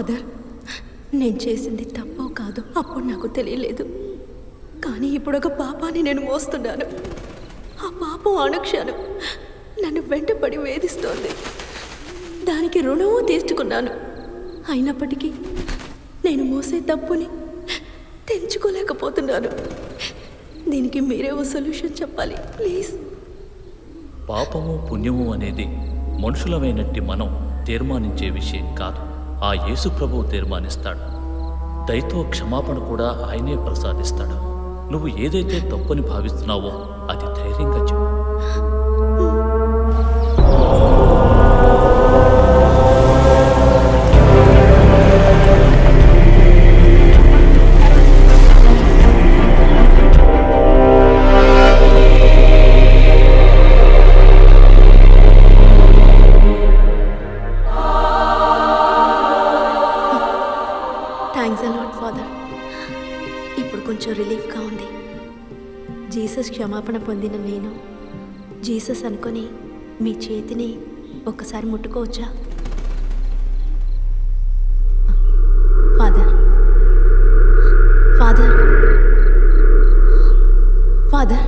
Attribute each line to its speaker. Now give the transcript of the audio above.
Speaker 1: Father, నేను చేసింది తప్పో కాదు అప్పుడు నాకు తెలియలేదు. కానీ ఇప్పుడు ఒక పాపాన్ని నేను మోస్తున్నాను. ఆ పాపం అనుక్షణం నన్ను వెంటపడి వేధిస్తోంది. దానికి రుణము తీర్చుకున్నాను. అయినప్పటికీ నేను మోసే తప్పుని తెంచుకోలేకపోతున్నాను. దీనికి మీరే ఓ సొల్యూషన్ చెప్పాలి ప్లీజ్.
Speaker 2: పాపము పుణ్యము అనేది మనుషులమైనట్టి మనం తీర్మానించే విషయం కాదు. ఆ యేసు ప్రభువు తీర్మానిస్తాడు. దయతో క్షమాపణ కూడా ఆయనే ప్రసాదిస్తాడు. నువ్వు ఏదైతే తప్పని భావిస్తున్నావో అది ధైర్యంగా చెప్పు.
Speaker 1: Thanks a lot father. ఇప్పుడు కొంచెం రిలీఫ్గా ఉంది. జీసస్ క్షమాపణ పొందిన నేను జీసస్ అనుకొని మీ చేతిని ఒక్కసారి ముట్టుకోవచ్చా? Father, father, father.